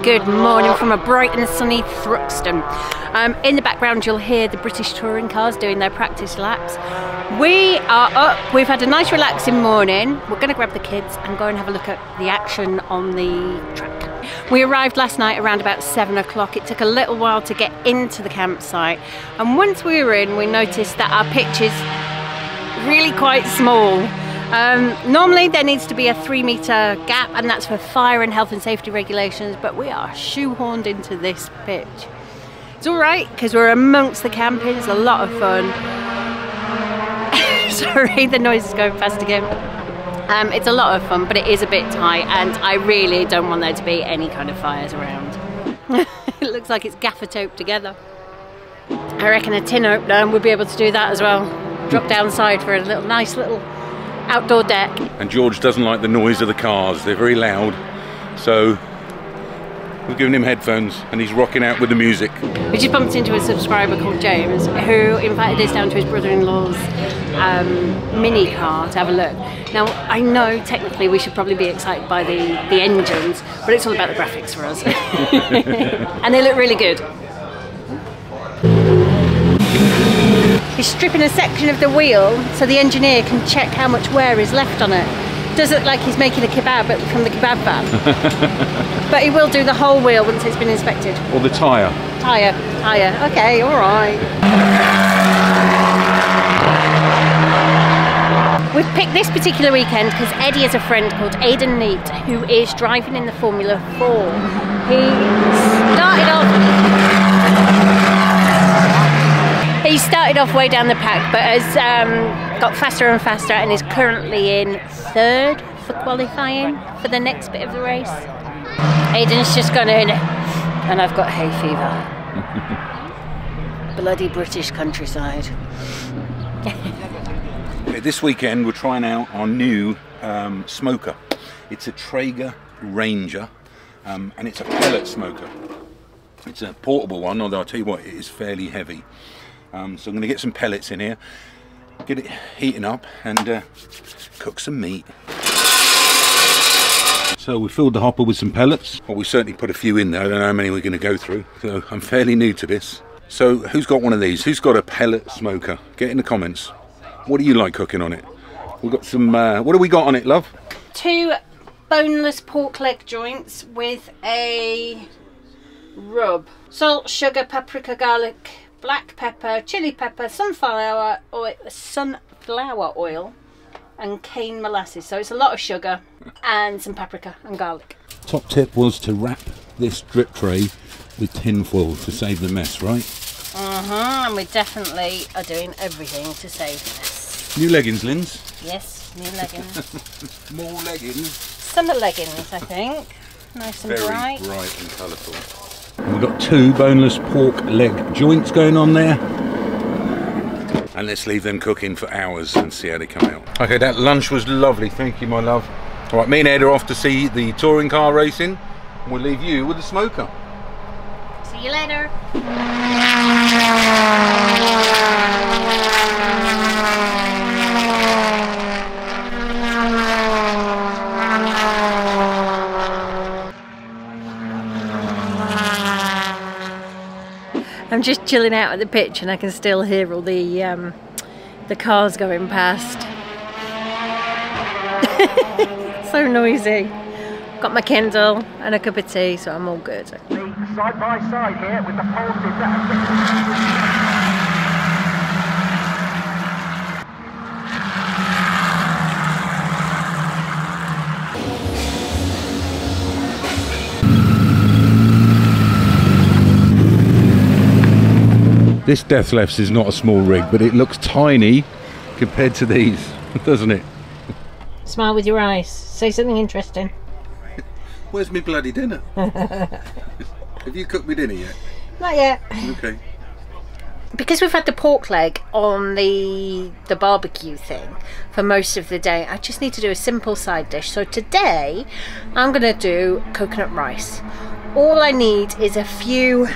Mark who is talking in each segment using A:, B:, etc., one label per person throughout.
A: Good morning from a bright and sunny Thruxton. In the background you'll hear the British touring cars doing their practice laps. We are up, we've had a nice relaxing morning. We're going to grab the kids and go and have a look at the action on the track. We arrived last night around about 7 o'clock. It took a little while to get into the campsite, and once we were in we noticed that our pitch is really quite small. Normally there needs to be a 3-metre gap, and that's for fire and health and safety regulations, but we are shoehorned into this pitch. It's alright because we're amongst the camping, it's a lot of fun. Sorry, the noise is going past again. It's a lot of fun, but it is a bit tight, and I really don't want there to be any kind of fires around. It looks like it's gaffer taped together. I reckon a tin opener would be able to do that as well. Drop downside for a nice little outdoor deck.
B: And George doesn't like the noise of the cars, they're very loud, so we've given him headphones and he's rocking out with the music.
A: We just bumped into a subscriber called James who invited us down to his brother-in-law's mini car to have a look. Now I know technically we should probably be excited by the engines, but it's all about the graphics for us. And they look really good. He's stripping a section of the wheel so the engineer can check how much wear is left on it. Does look like he's making a kebab from the kebab van. But he will do the whole wheel once it's been inspected.
B: Or the tyre.
A: Tyre, okay, alright. We've picked this particular weekend because Eddie has a friend called Aidan Neat who is driving in the Formula 4. He started off way down the pack, but has got faster and faster and is currently in 3rd for qualifying for the next bit of the race. Aidan's just gone in and I've got hay fever. Bloody British countryside.
B: This weekend we're trying out our new smoker. It's a Traeger Ranger and it's a pellet smoker. It's a portable one, although I'll tell you what, it is fairly heavy. So I'm going to get some pellets in here, get it heating up and cook some meat. So we filled the hopper with some pellets. Well, we certainly put a few in there. I don't know how many we're going to go through. So I'm fairly new to this. So who's got one of these? Who's got a pellet smoker? Get in the comments. What do you like cooking on it? We've got some, what do we got on it, love?
A: 2 boneless pork leg joints with a rub. Salt, sugar, paprika, garlic, black pepper, chili pepper, sunflower oil and cane molasses. So it's a lot of sugar and some paprika and garlic.
B: Top tip was to wrap this drip tray with tin foil to save the mess, right?
A: And we definitely are doing everything to save this.
B: New leggings, Linz?
A: Yes, new leggings.
B: More leggings.
A: Summer leggings, I think. Nice and bright.
B: Very bright and colourful. We've got 2 boneless pork leg joints going on there. And let's leave them cooking for hours and see how they come out. Okay, that lunch was lovely. Thank you, my love. All right, me and Ed are off to see the touring car racing. We'll leave you with the smoker.
A: See you later. I'm just chilling out at the pitch and I can still hear all the cars going past. So noisy. Got my Kindle and a cup of tea, so I'm all good.
C: Side by side here with the pulses
B: This Death Lefts is not a small rig, but it looks tiny compared to these, doesn't it?
A: Smile with your eyes. Say something interesting.
B: Where's me bloody dinner? Have you cooked me dinner yet?
A: Not yet.
B: Okay.
A: Because we've had the pork leg on the barbecue thing for most of the day, I just need to do a simple side dish. So today I'm going to do coconut rice. All I need is a few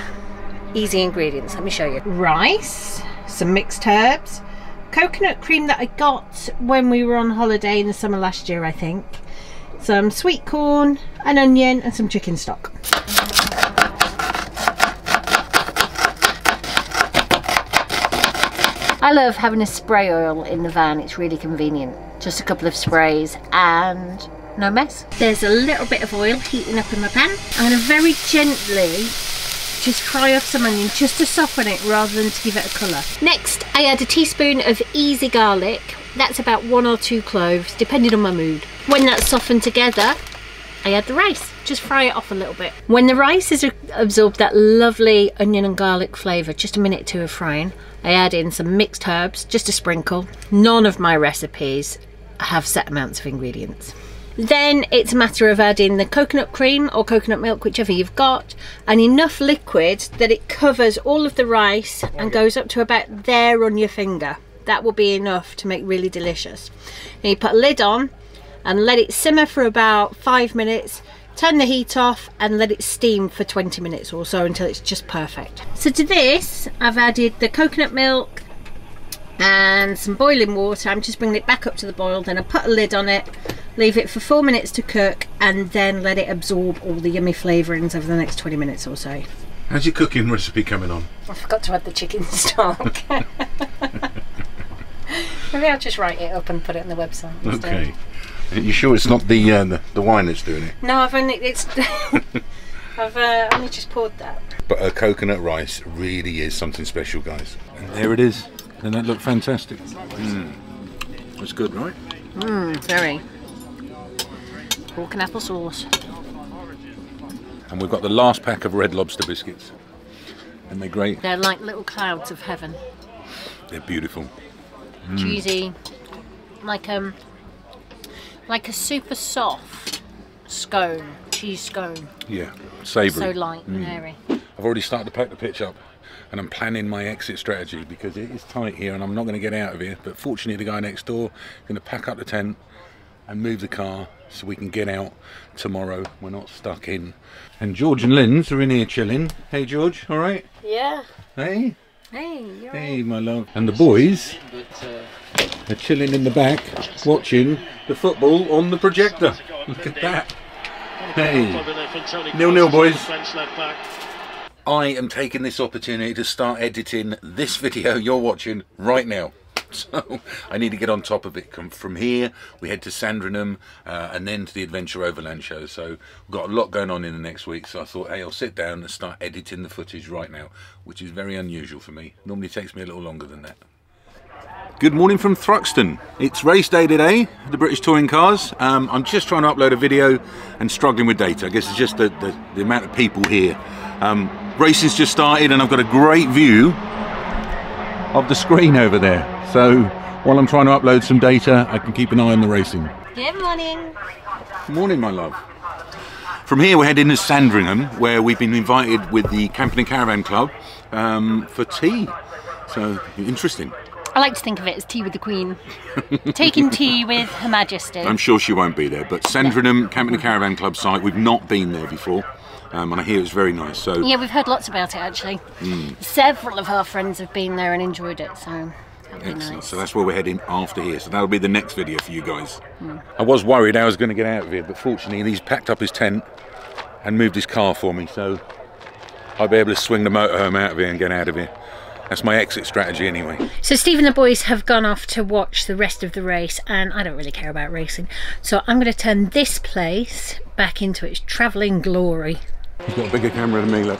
A: easy ingredients. Let me show you. Rice, some mixed herbs, coconut cream that I got when we were on holiday in the summer last year, I think, some sweet corn, an onion and some chicken stock. I love having a spray oil in the van, it's really convenient. Just a couple of sprays and no mess. There's a little bit of oil heating up in my pan. I'm going to very gently just fry off some onion just to soften it rather than to give it a colour. Next, I add a teaspoon of easy garlic. That's about 1 or 2 cloves, depending on my mood. When that's softened together, I add the rice. Just fry it off a little bit. When the rice has absorbed that lovely onion and garlic flavour, just a minute or 2 of frying, I add in some mixed herbs, just a sprinkle. None of my recipes have set amounts of ingredients. Then it's a matter of adding the coconut cream or coconut milk, whichever you've got, and enough liquid that it covers all of the rice and goes up to about there on your finger. That will be enough to make really delicious. And you put a lid on and let it simmer for about 5 minutes, turn the heat off and let it steam for 20 minutes or so until it's just perfect. So to this, I've added the coconut milk and some boiling water. I'm just bringing it back up to the boil, then I put a lid on it, leave it for 4 minutes to cook, and then let it absorb all the yummy flavourings over the next 20 minutes or so.
B: How's your cooking recipe coming on?
A: I forgot to add the chicken stock. Maybe I'll just write it up and put it on the website instead.
B: Okay. Are you sure it's not the wine that's doing it?
A: No, I've only only just poured that.
B: But a coconut rice really is something special, guys. And there it is. Doesn't that look fantastic? That's good, right?
A: Very. Pork and apple sauce.
B: And we've got the last pack of Red Lobster biscuits. And they're great.
A: They're like little clouds of heaven.
B: They're beautiful.
A: Cheesy. Like a super soft scone. Cheese scone.
B: Yeah, savoury.
A: So light and airy.
B: I've already started to pack the pitch up. And I'm planning my exit strategy because it is tight here and I'm not going to get out of here. But fortunately the guy next door is going to pack up the tent and move the car so we can get out tomorrow. We're not stuck in. And George and Lynn's are in here chilling. Hey George, all right?
A: Yeah.
B: Hey?
A: Hey, you're
B: Hey
A: right.
B: my love. And the boys are chilling in the back watching the football on the projector. Look at that. Hey. 0-0 boys. I am taking this opportunity to start editing this video you're watching right now. So I need to get on top of it. From here we head to Sandringham and then to the Adventure Overland show. So we've got a lot going on in the next week. So I thought, hey, I'll sit down and start editing the footage right now, which is very unusual for me. Normally takes me a little longer than that. Good morning from Thruxton. It's race day today, the British Touring Cars. I'm just trying to upload a video and struggling with data. I guess it's just the amount of people here. Racing's just started and I've got a great view of the screen over there. So while I'm trying to upload some data, I can keep an eye on the racing.
A: Good morning.
B: Good morning, my love. From here we're heading to Sandringham, where we've been invited with the Camping and Caravan Club for tea. So interesting.
A: I like to think of it as tea with the Queen. Taking tea with Her Majesty.
B: I'm sure she won't be there, but Sandringham Camping and Caravan Club site, we've not been there before. And I hear it's very nice. So
A: yeah, we've heard lots about it actually. Several of our friends have been there and enjoyed it, so that'll be
B: excellent.
A: nice.
B: So that's where we're heading after here. So that'll be the next video for you guys. I was worried I was going to get out of here, but fortunately he's packed up his tent and moved his car for me, so I'll be able to swing the motorhome out of here and get out of here. That's my exit strategy anyway.
A: So Steve and the boys have gone off to watch the rest of the race, and I don't really care about racing, so I'm going to turn this place back into its travelling glory.
B: He's got a bigger camera than me, look.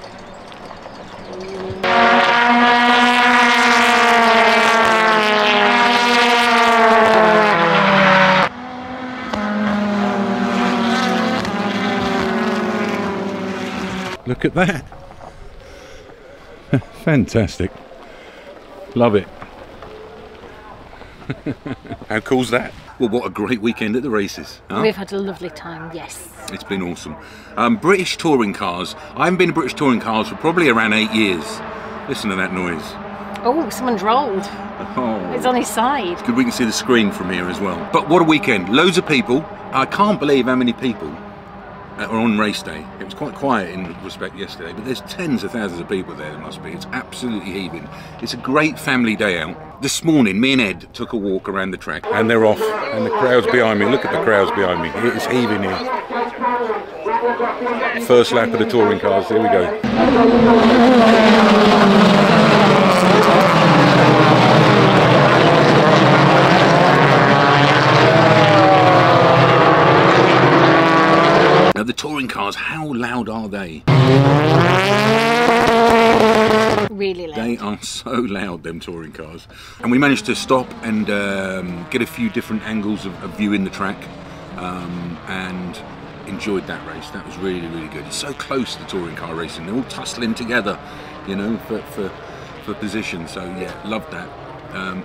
B: Look at that. Fantastic. Love it. How cool's that? Well, what a great weekend at the races. Huh?
A: We've had a lovely time, yes.
B: It's been awesome. British touring cars. I haven't been to British touring cars for probably around 8 years. Listen to that noise.
A: Oh, someone's rolled.
B: Oh.
A: It's on his side.
B: It's good we can see the screen from here as well. But what a weekend. Loads of people. I can't believe how many people are on race day. It was quite quiet in respect yesterday, but there's tens of thousands of people there must be. It's absolutely heaving. It's a great family day out. This morning, me and Ed took a walk around the track and they're off. And the crowd's behind me. Look at the crowds behind me. It is heaving here. First lap of the touring cars. Here we go. touring cars, how loud are they?
A: Really loud.
B: They are so loud, them touring cars. And we managed to stop and get a few different angles of viewing the track, and enjoyed that race. That was really, really good. It's so close to touring car racing. They're all tussling together, you know, for position. So yeah, loved that.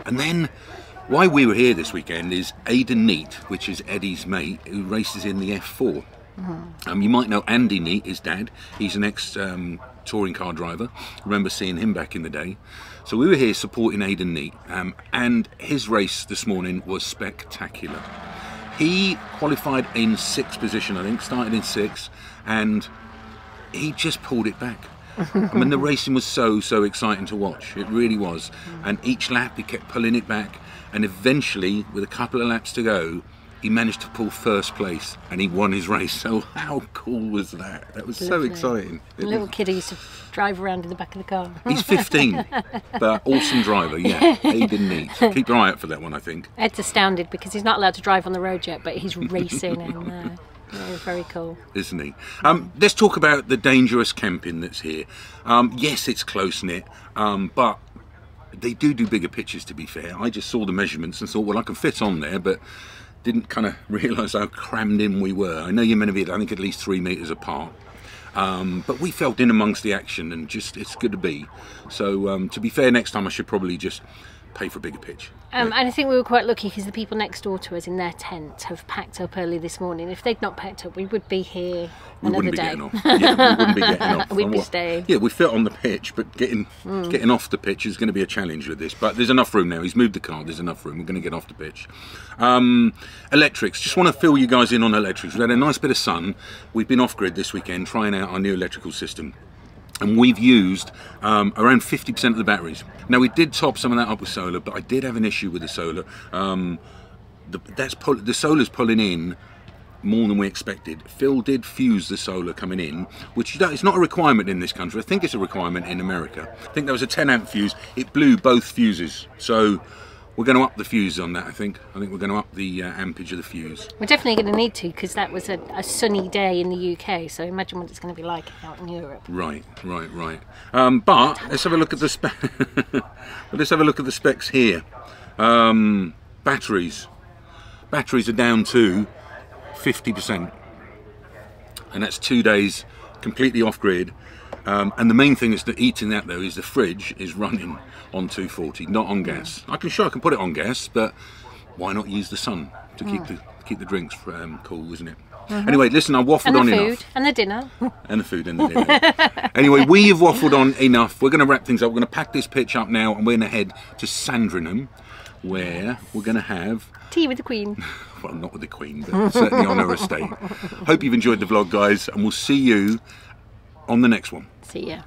B: And then why we were here this weekend is Aidan Neat, which is Eddie's mate, who races in the F4. You might know Andy Neat, his dad. He's an ex touring car driver. Remember seeing him back in the day. So we were here supporting Aidan Neat, and his race this morning was spectacular. He qualified in 6th position, I think, started in 6th, and he just pulled it back. I mean, the racing was so exciting to watch. It really was. And each lap he kept pulling it back, and eventually, with a couple of laps to go, he managed to pull 1st place and he won his race. So how cool was that? That was so exciting.
A: The little kid who used to drive around in the back of the car.
B: He's 15, but awesome driver, yeah. Aidan Neat. Keep your eye out for that one, I think.
A: Ed's astounded because he's not allowed to drive on the road yet, but he's racing, and yeah, it's very cool.
B: Isn't he? Let's talk about the dangerous camping that's here. Yes, it's close-knit, but they do bigger pitches, to be fair. I just saw the measurements and thought, well, I can fit on there, but didn't kind of realise how crammed in we were. I know you're meant to be, I think, at least 3 metres apart. But we felt in amongst the action, and just, it's good to be. So to be fair, next time I should probably just pay for a bigger pitch.
A: And I think we were quite lucky because the people next door to us in their tent have packed up early this morning. If they'd not packed up, we would be here another day.
B: Yeah, we wouldn't be getting off.
A: We'd be staying.
B: Yeah, we fit on the pitch, but getting off the pitch is going to be a challenge with this. But there's enough room now. He's moved the car. There's enough room. We're going to get off the pitch. Electrics. Just want to fill you guys in on electrics. We've had a nice bit of sun. We've been off-grid this weekend trying out our new electrical system. And we've used around 50% of the batteries. Now, we did top some of that up with solar, but I did have an issue with the solar. The solar's pulling in more than we expected. Phil did fuse the solar coming in, which it's not a requirement in this country. I think it's a requirement in America. I think there was a 10 amp fuse. It blew both fuses. So we're going to up the fuse on that, I think. I think we're going to up the ampage of the fuse.
A: We're definitely going to need to, because that was a sunny day in the UK, so imagine what it's going to be like out in Europe. Right.
B: But let's have a look at the let's have a look at the specs here. Batteries. Batteries are down to 50%, and that's 2 days completely off-grid. And the main thing is that eating that, though, is the fridge is running on 240, not on gas. I can put it on gas, but why not use the sun to keep the drinks cool, isn't it? Anyway, listen, I waffled on enough.
A: And the dinner.
B: And the food and the dinner. Anyway, we have waffled on enough. We're going to wrap things up. We're going to pack this pitch up now, and we're going to head to Sandringham, where we're going to have
A: tea with the Queen.
B: Well, not with the Queen, but certainly on her estate. Hope you've enjoyed the vlog, guys, and we'll see you on the next one.
A: See ya.